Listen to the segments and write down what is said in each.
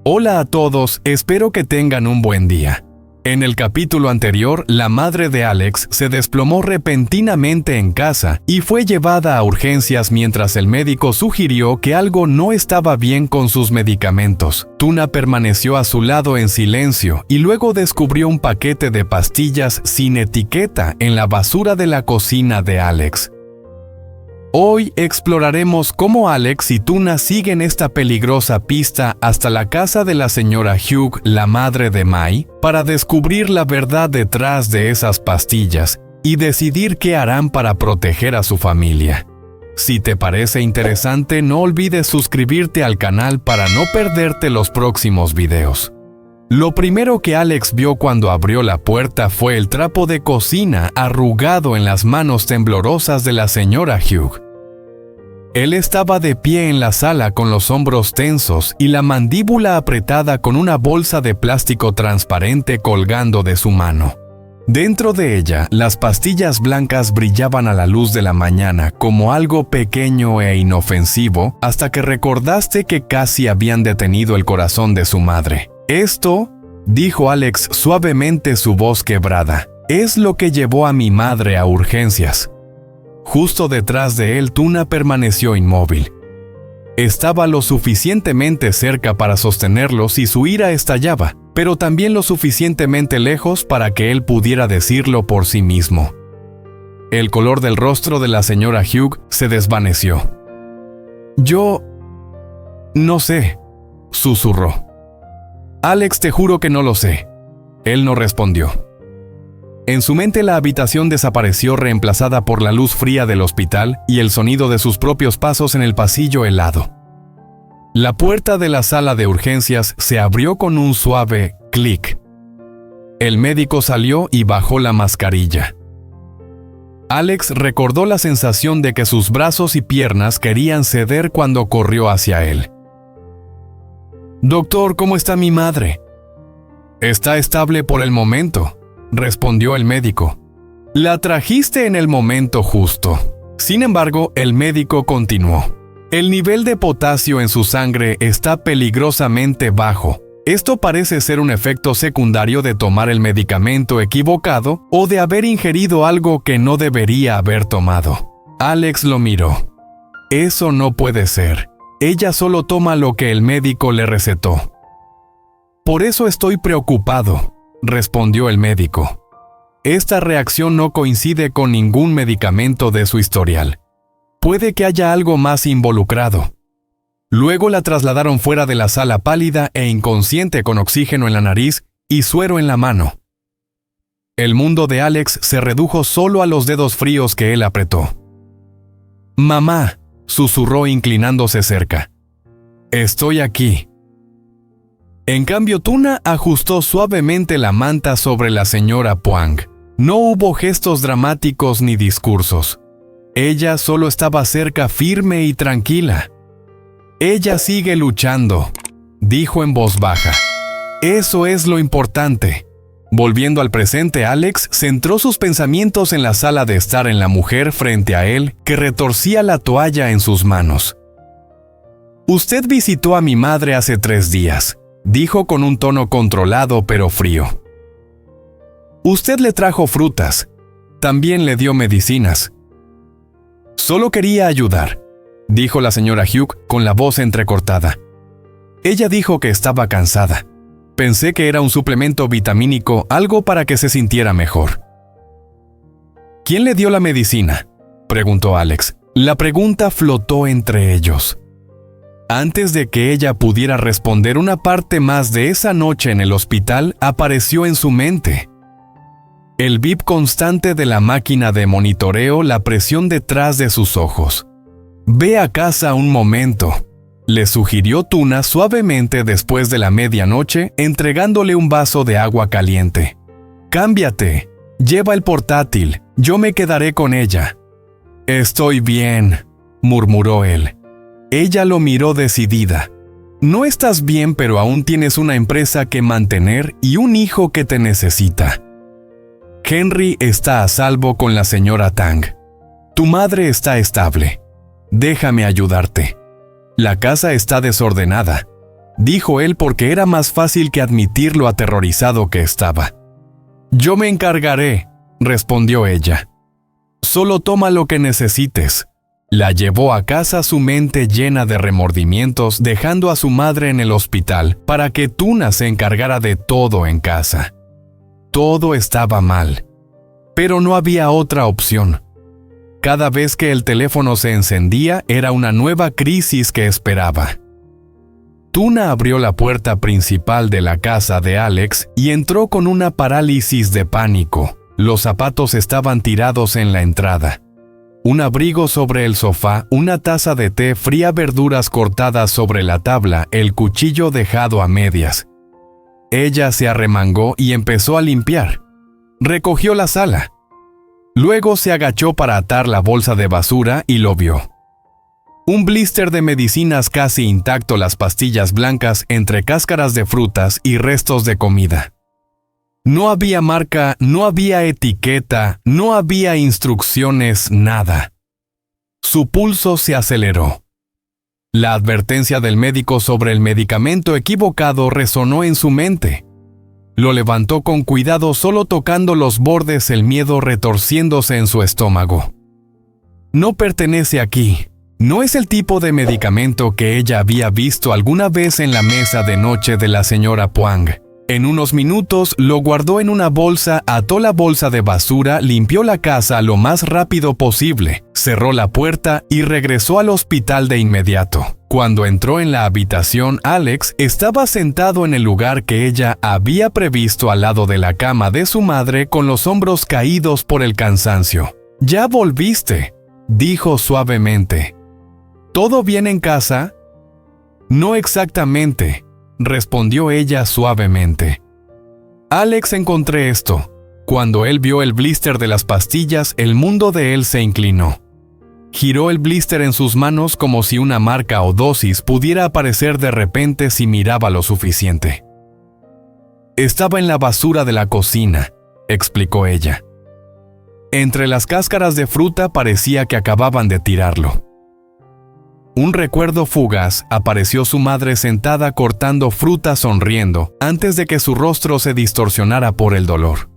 Hola a todos, espero que tengan un buen día. En el capítulo anterior, la madre de Alex se desplomó repentinamente en casa y fue llevada a urgencias mientras el médico sugirió que algo no estaba bien con sus medicamentos. Tuna permaneció a su lado en silencio y luego descubrió un paquete de pastillas sin etiqueta en la basura de la cocina de Alex. Hoy exploraremos cómo Alex y Tuna siguen esta peligrosa pista hasta la casa de la señora Hugh, la madre de Mai, para descubrir la verdad detrás de esas pastillas y decidir qué harán para proteger a su familia. Si te parece interesante, no olvides suscribirte al canal para no perderte los próximos videos. Lo primero que Alex vio cuando abrió la puerta fue el trapo de cocina arrugado en las manos temblorosas de la señora Hugh. Él estaba de pie en la sala con los hombros tensos y la mandíbula apretada con una bolsa de plástico transparente colgando de su mano. Dentro de ella, las pastillas blancas brillaban a la luz de la mañana como algo pequeño e inofensivo hasta que recordaste que casi habían detenido el corazón de su madre. Esto, dijo Alex suavemente, su voz quebrada, es lo que llevó a mi madre a urgencias. Justo detrás de él, Tuna permaneció inmóvil. Estaba lo suficientemente cerca para sostenerlo si su ira estallaba, pero también lo suficientemente lejos para que él pudiera decirlo por sí mismo. El color del rostro de la señora Hugh se desvaneció. «Yo... no sé», susurró. «Alex, te juro que no lo sé». Él no respondió. En su mente la habitación desapareció reemplazada por la luz fría del hospital y el sonido de sus propios pasos en el pasillo helado. La puerta de la sala de urgencias se abrió con un suave clic. El médico salió y bajó la mascarilla. Alex recordó la sensación de que sus brazos y piernas querían ceder cuando corrió hacia él. «Doctor, ¿cómo está mi madre?» «Está estable por el momento», respondió el médico. «La trajiste en el momento justo». Sin embargo, el médico continuó. «El nivel de potasio en su sangre está peligrosamente bajo. Esto parece ser un efecto secundario de tomar el medicamento equivocado o de haber ingerido algo que no debería haber tomado». Alex lo miró. «Eso no puede ser. Ella solo toma lo que el médico le recetó». «Por eso estoy preocupado», respondió el médico. «Esta reacción no coincide con ningún medicamento de su historial. Puede que haya algo más involucrado». Luego la trasladaron fuera de la sala pálida e inconsciente con oxígeno en la nariz y suero en la mano. El mundo de Alex se redujo solo a los dedos fríos que él apretó. «Mamá», susurró inclinándose cerca. «Estoy aquí». En cambio, Tuna ajustó suavemente la manta sobre la señora Puang. No hubo gestos dramáticos ni discursos. Ella solo estaba cerca, firme y tranquila. «Ella sigue luchando», dijo en voz baja. «Eso es lo importante». Volviendo al presente, Alex centró sus pensamientos en la sala de estar en la mujer frente a él, que retorcía la toalla en sus manos. «Usted visitó a mi madre hace 3 días», dijo con un tono controlado pero frío. «Usted le trajo frutas. También le dio medicinas». «Solo quería ayudar», dijo la señora Hugh con la voz entrecortada. «Ella dijo que estaba cansada. Pensé que era un suplemento vitamínico, algo para que se sintiera mejor». «¿Quién le dio la medicina?», preguntó Alex. La pregunta flotó entre ellos. Antes de que ella pudiera responder, una parte más de esa noche en el hospital apareció en su mente. El bip constante de la máquina de monitoreo, la presión detrás de sus ojos. «Ve a casa un momento», le sugirió Tuna suavemente después de la medianoche, entregándole un vaso de agua caliente. «Cámbiate, lleva el portátil, yo me quedaré con ella». «Estoy bien», murmuró él. Ella lo miró decidida. «No estás bien, pero aún tienes una empresa que mantener y un hijo que te necesita. Henry está a salvo con la señora Tang. Tu madre está estable. Déjame ayudarte. La casa está desordenada. dijo él porque era más fácil que admitir lo aterrorizado que estaba. «Yo me encargaré», respondió ella. «Solo toma lo que necesites». La llevó a casa, su mente llena de remordimientos, dejando a su madre en el hospital para que Tuna se encargara de todo en casa. Todo estaba mal, pero no había otra opción. Cada vez que el teléfono se encendía, era una nueva crisis que esperaba. Tuna abrió la puerta principal de la casa de Alex y entró con una parálisis de pánico. Los zapatos estaban tirados en la entrada. Un abrigo sobre el sofá, una taza de té fría, verduras cortadas sobre la tabla, el cuchillo dejado a medias. Ella se arremangó y empezó a limpiar. Recogió la sala. Luego se agachó para atar la bolsa de basura y lo vio. Un blister de medicinas casi intacto, las pastillas blancas entre cáscaras de frutas y restos de comida. No había marca, no había etiqueta, no había instrucciones, nada. Su pulso se aceleró. La advertencia del médico sobre el medicamento equivocado resonó en su mente. Lo levantó con cuidado, solo tocando los bordes, el miedo retorciéndose en su estómago. No pertenece aquí. No es el tipo de medicamento que ella había visto alguna vez en la mesa de noche de la señora Puang. En unos minutos lo guardó en una bolsa, ató la bolsa de basura, limpió la casa lo más rápido posible, cerró la puerta y regresó al hospital de inmediato. Cuando entró en la habitación, Alex estaba sentado en el lugar que ella había previsto al lado de la cama de su madre, con los hombros caídos por el cansancio. «Ya volviste», dijo suavemente. «¿Todo bien en casa?» «No exactamente», respondió ella suavemente. «Alex, encontré esto». Cuando él vio el blister de las pastillas, el mundo de él se inclinó. Giró el blister en sus manos como si una marca o dosis pudiera aparecer de repente si miraba lo suficiente. «Estaba en la basura de la cocina», explicó ella. Entre las cáscaras de fruta parecía que acababan de tirarlo. Un recuerdo fugaz: apareció su madre sentada cortando fruta sonriendo, antes de que su rostro se distorsionara por el dolor.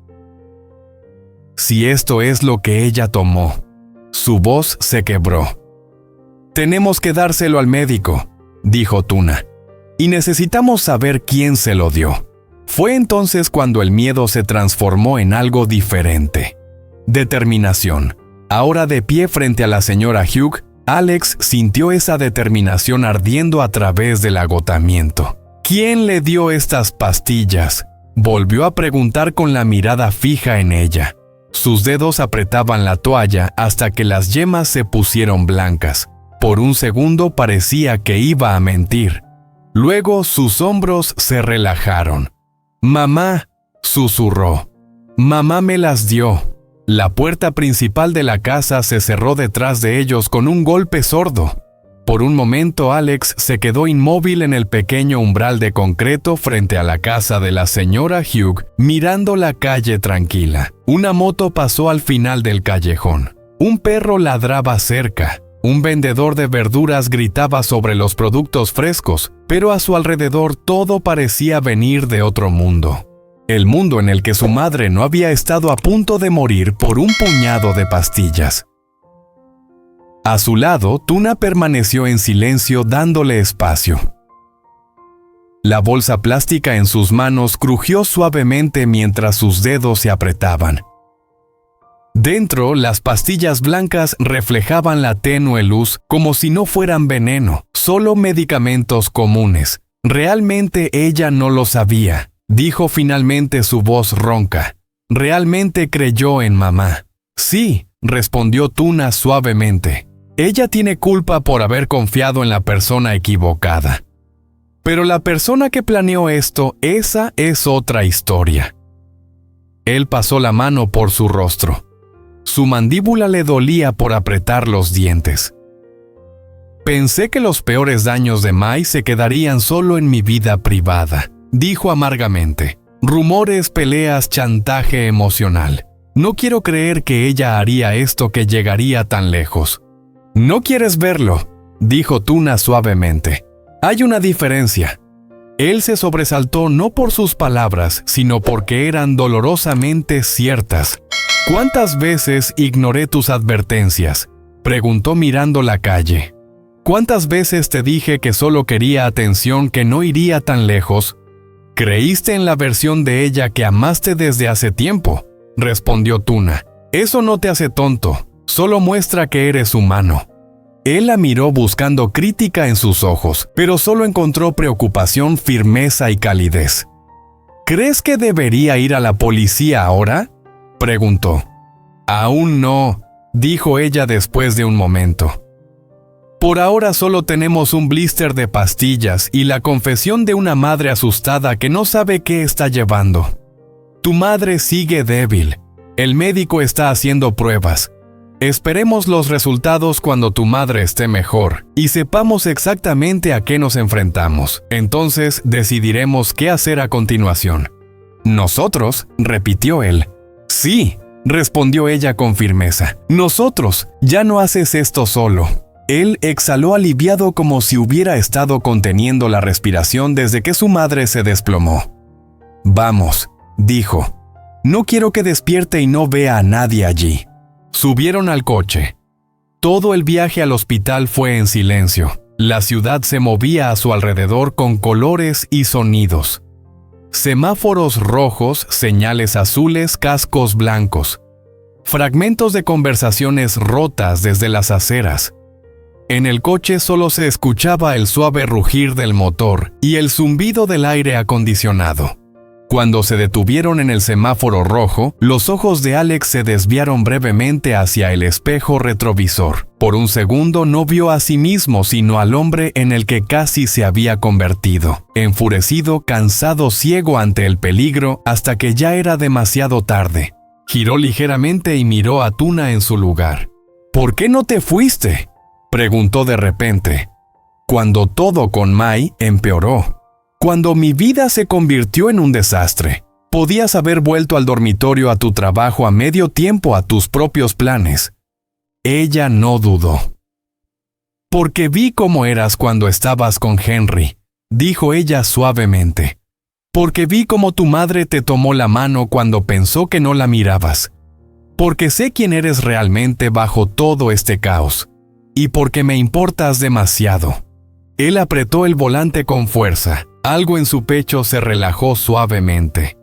Si esto es lo que ella tomó, su voz se quebró. «Tenemos que dárselo al médico», dijo Tuna, «y necesitamos saber quién se lo dio». Fue entonces cuando el miedo se transformó en algo diferente. Determinación. Ahora de pie frente a la señora Hugh, Alex sintió esa determinación ardiendo a través del agotamiento. «¿Quién le dio estas pastillas?», volvió a preguntar con la mirada fija en ella. Sus dedos apretaban la toalla hasta que las yemas se pusieron blancas. Por un segundo parecía que iba a mentir. Luego sus hombros se relajaron. «Mamá», susurró. «Mamá me las dio». La puerta principal de la casa se cerró detrás de ellos con un golpe sordo. Por un momento Alex se quedó inmóvil en el pequeño umbral de concreto frente a la casa de la señora Hugh, mirando la calle tranquila. Una moto pasó al final del callejón. Un perro ladraba cerca. Un vendedor de verduras gritaba sobre los productos frescos, pero a su alrededor todo parecía venir de otro mundo. El mundo en el que su madre no había estado a punto de morir por un puñado de pastillas. A su lado, Tuna permaneció en silencio, dándole espacio. La bolsa plástica en sus manos crujió suavemente mientras sus dedos se apretaban. Dentro, las pastillas blancas reflejaban la tenue luz como si no fueran veneno, solo medicamentos comunes. Realmente ella no lo sabía. Dijo finalmente, su voz ronca. «Realmente creyó en mamá». «Sí», respondió Tuna suavemente. «Ella tiene culpa por haber confiado en la persona equivocada. Pero la persona que planeó esto, esa es otra historia». Él pasó la mano por su rostro. Su mandíbula le dolía por apretar los dientes. «Pensé que los peores daños de Mai se quedarían solo en mi vida privada», dijo amargamente. «Rumores, peleas, chantaje emocional. No quiero creer que ella haría esto, que llegaría tan lejos». «No quieres verlo», dijo Tuna suavemente. «Hay una diferencia. Él se sobresaltó no por sus palabras, sino porque eran dolorosamente ciertas. ¿Cuántas veces ignoré tus advertencias?, preguntó mirando la calle. ¿Cuántas veces te dije que solo quería atención, que no iría tan lejos? Creíste en la versión de ella que amaste desde hace tiempo, respondió Tuna. Eso no te hace tonto, solo muestra que eres humano. Él la miró buscando crítica en sus ojos, pero solo encontró preocupación, firmeza y calidez. ¿Crees que debería ir a la policía ahora?, preguntó. Aún no, dijo ella después de un momento. Por ahora solo tenemos un blister de pastillas y la confesión de una madre asustada que no sabe qué está llevando. Tu madre sigue débil. El médico está haciendo pruebas. Esperemos los resultados cuando tu madre esté mejor y sepamos exactamente a qué nos enfrentamos. Entonces decidiremos qué hacer a continuación. ¿Nosotros?, repitió él. Sí, respondió ella con firmeza. Nosotros, ya no haces esto solo. Él exhaló aliviado como si hubiera estado conteniendo la respiración desde que su madre se desplomó. Vamos, dijo. No quiero que despierte y no vea a nadie allí. Subieron al coche. Todo el viaje al hospital fue en silencio. La ciudad se movía a su alrededor con colores y sonidos. Semáforos rojos, señales azules, cascos blancos. Fragmentos de conversaciones rotas desde las aceras. En el coche solo se escuchaba el suave rugir del motor y el zumbido del aire acondicionado. Cuando se detuvieron en el semáforo rojo, los ojos de Alex se desviaron brevemente hacia el espejo retrovisor. Por un segundo no vio a sí mismo, sino al hombre en el que casi se había convertido. Enfurecido, cansado, ciego ante el peligro, hasta que ya era demasiado tarde. Giró ligeramente y miró a Tuna en su lugar. ¿Por qué no te fuiste?, preguntó de repente. Cuando todo con Mai empeoró. Cuando mi vida se convirtió en un desastre. Podías haber vuelto al dormitorio, a tu trabajo, a medio tiempo, a tus propios planes. Ella no dudó. Porque vi cómo eras cuando estabas con Henry, dijo ella suavemente. Porque vi cómo tu madre te tomó la mano cuando pensó que no la mirabas. Porque sé quién eres realmente bajo todo este caos. Y porque me importas demasiado. Él apretó el volante con fuerza. Algo en su pecho se relajó suavemente.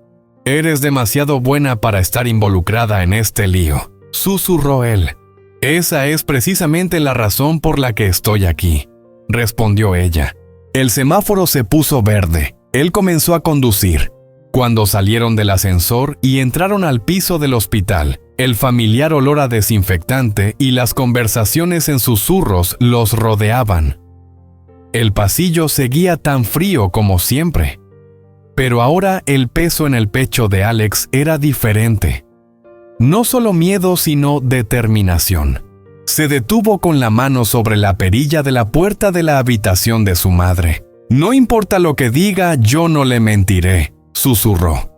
Eres demasiado buena para estar involucrada en este lío, susurró él. Esa es precisamente la razón por la que estoy aquí, respondió ella. El semáforo se puso verde. Él comenzó a conducir. Cuando salieron del ascensor y entraron al piso del hospital, el familiar olor a desinfectante y las conversaciones en susurros los rodeaban. El pasillo seguía tan frío como siempre. Pero ahora el peso en el pecho de Alex era diferente. No solo miedo, sino determinación. Se detuvo con la mano sobre la perilla de la puerta de la habitación de su madre. No importa lo que diga, yo no le mentiré, susurró.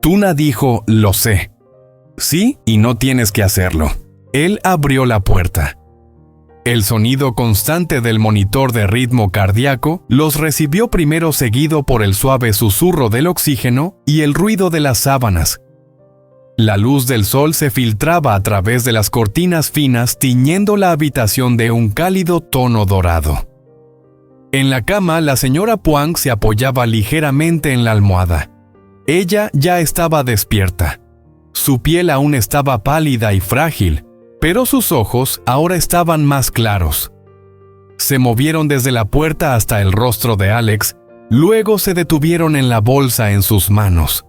Tuna dijo, lo sé. Sí, y no tienes que hacerlo. Él abrió la puerta. El sonido constante del monitor de ritmo cardíaco los recibió primero, seguido por el suave susurro del oxígeno y el ruido de las sábanas. La luz del sol se filtraba a través de las cortinas finas, tiñendo la habitación de un cálido tono dorado. En la cama, la señora Puang se apoyaba ligeramente en la almohada. Ella ya estaba despierta. Su piel aún estaba pálida y frágil, pero sus ojos ahora estaban más claros. Se movieron desde la puerta hasta el rostro de Alex, luego se detuvieron en la bolsa en sus manos.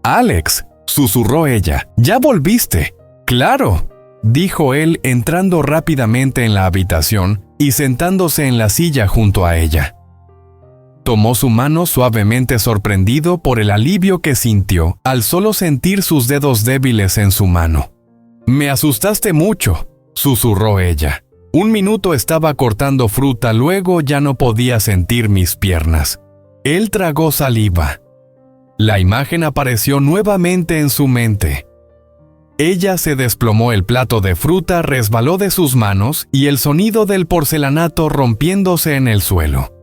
«Alex», susurró ella, «¿ya volviste?» «Claro», dijo él entrando rápidamente en la habitación y sentándose en la silla junto a ella. Tomó su mano suavemente, sorprendido por el alivio que sintió al solo sentir sus dedos débiles en su mano. «Me asustaste mucho», susurró ella. «Un minuto estaba cortando fruta, luego ya no podía sentir mis piernas». Él tragó saliva. La imagen apareció nuevamente en su mente. Ella se desplomó, el plato de fruta resbaló de sus manos y el sonido del porcelanato rompiéndose en el suelo.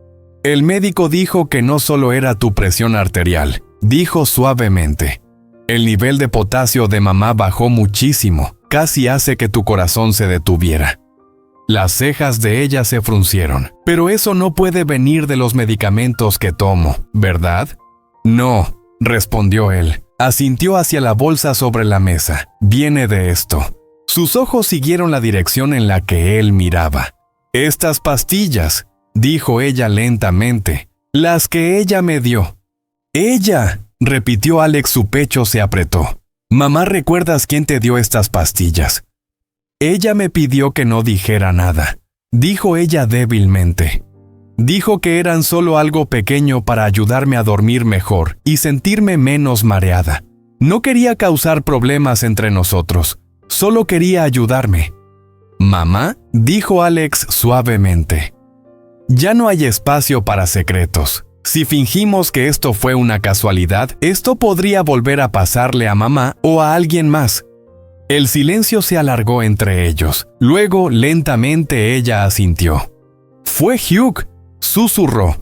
El médico dijo que no solo era tu presión arterial, dijo suavemente. El nivel de potasio de mamá bajó muchísimo, casi hace que tu corazón se detuviera. Las cejas de ella se fruncieron. Pero eso no puede venir de los medicamentos que tomo, ¿verdad? No, respondió él. Asintió hacia la bolsa sobre la mesa. Viene de esto. Sus ojos siguieron la dirección en la que él miraba. Estas pastillas, dijo ella lentamente. Las que ella me dio. ¡Ella!, repitió Alex, su pecho se apretó. Mamá, ¿recuerdas quién te dio estas pastillas? Ella me pidió que no dijera nada, dijo ella débilmente. Dijo que eran solo algo pequeño para ayudarme a dormir mejor y sentirme menos mareada. No quería causar problemas entre nosotros, solo quería ayudarme. Mamá, dijo Alex suavemente. Ya no hay espacio para secretos. Si fingimos que esto fue una casualidad, esto podría volver a pasarle a mamá o a alguien más. El silencio se alargó entre ellos. Luego, lentamente, ella asintió. Fue Hugh, susurró.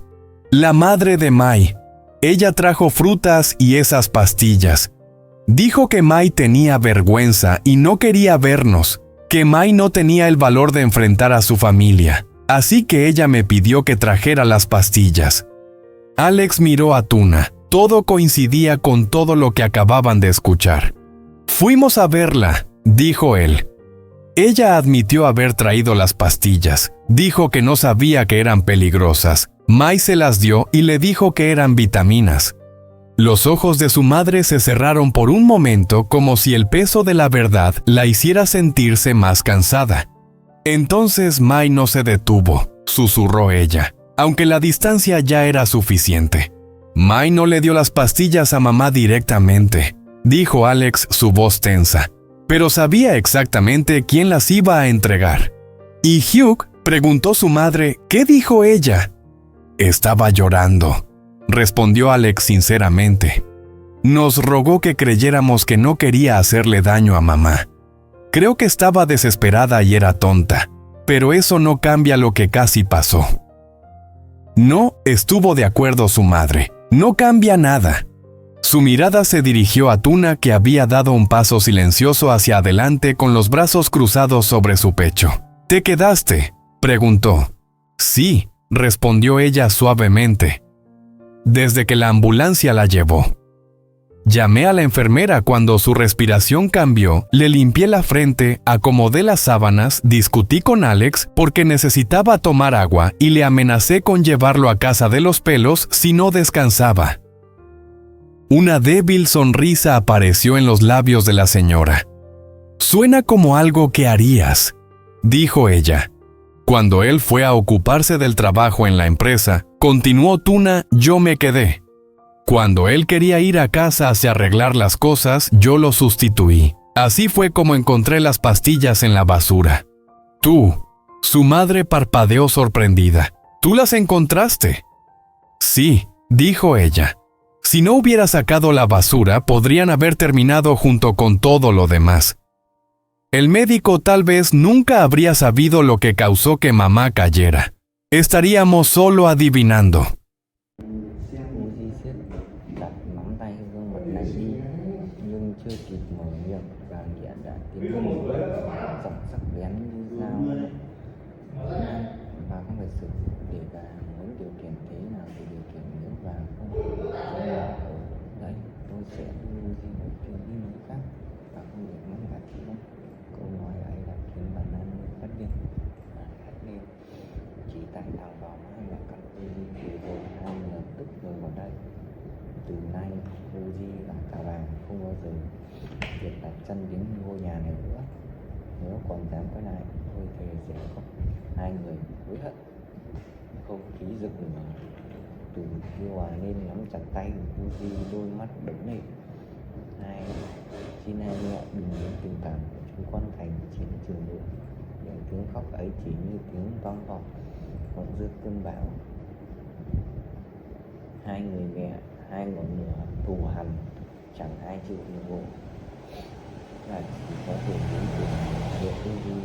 La madre de Mai. Ella trajo frutas y esas pastillas. Dijo que Mai tenía vergüenza y no quería vernos, que Mai no tenía el valor de enfrentar a su familia. Así que ella me pidió que trajera las pastillas. Alex miró a Tuna. Todo coincidía con todo lo que acababan de escuchar. Fuimos a verla, dijo él. Ella admitió haber traído las pastillas. Dijo que no sabía que eran peligrosas. Mai se las dio y le dijo que eran vitaminas. Los ojos de su madre se cerraron por un momento, como si el peso de la verdad la hiciera sentirse más cansada. Entonces Mai no se detuvo, susurró ella, aunque la distancia ya era suficiente. Mai no le dio las pastillas a mamá directamente, dijo Alex, su voz tensa, pero sabía exactamente quién las iba a entregar. ¿Y Hugh?, preguntó su madre. ¿Qué dijo ella? Estaba llorando, respondió Alex sinceramente. Nos rogó que creyéramos que no quería hacerle daño a mamá. Creo que estaba desesperada y era tonta, pero eso no cambia lo que casi pasó. No, estuvo de acuerdo su madre. No cambia nada. Su mirada se dirigió a Tuna, que había dado un paso silencioso hacia adelante con los brazos cruzados sobre su pecho. ¿Te quedaste?, preguntó. Sí, respondió ella suavemente. Desde que la ambulancia la llevó. Llamé a la enfermera cuando su respiración cambió, le limpié la frente, acomodé las sábanas, discutí con Alex porque necesitaba tomar agua y le amenacé con llevarlo a casa de los pelos si no descansaba. Una débil sonrisa apareció en los labios de la señora. Suena como algo que harías, dijo ella. Cuando él fue a ocuparse del trabajo en la empresa, continuó Tuna, yo me quedé. Cuando él quería ir a casa a arreglar las cosas, yo lo sustituí. Así fue como encontré las pastillas en la basura. Tú. Su madre parpadeó sorprendida. ¿Tú las encontraste? Sí, dijo ella. Si no hubiera sacado la basura, podrían haber terminado junto con todo lo demás. El médico tal vez nunca habría sabido lo que causó que mamá cayera. Estaríamos solo adivinando. Chưa kịp mở miệng và nghĩa đã tiến lên giọng sắc bén như dao và không phải xử để bà muốn điều khiển thế nào thì điều khiển, nếu bà không ở đấy tôi sẽ đưa đi một chuyến đi nơi khác và không được mắng gạt nữa. Câu nói ấy đã khiến bà Nan phát điên chỉ tại thằng bảo hai mẹ con tôi đi thì rồi hai lập tức rời vào đây. Từ nay Fuji và cả vàng không bao giờ việc đặt chân đến ngôi nhà này nữa. Nếu còn dám quay lại, tôi thề sẽ có hai người hối hận. Không khí rực lửa từ yêu hòa nên nắm chặt tay Fuji, đôi mắt đẫm lệ. Xin hai mẹ đừng lấy tình cảm của chúng con thành chiến trường nữa. Những tiếng khóc ấy chỉ như tiếng vang vọng còn giữa cơn bão. Hai người mẹ, hai ngọn lửa thù hằn, chẳng ai chịu nhượng bộ. Là chỉ có thể đến từ việc Fuji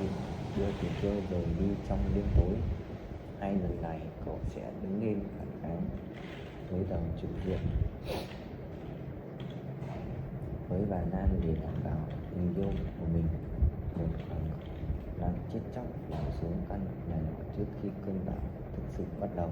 đưa từ chơi rời đi trong đêm tối. Hai lần này cậu sẽ đứng lên kháng với đầu trực diện với bà Nan để đảm bảo tình yêu của mình. Một khoảng Lan chết chóc bỏ xuống căn nhà nhỏ trước khi cơn bão thực sự bắt đầu.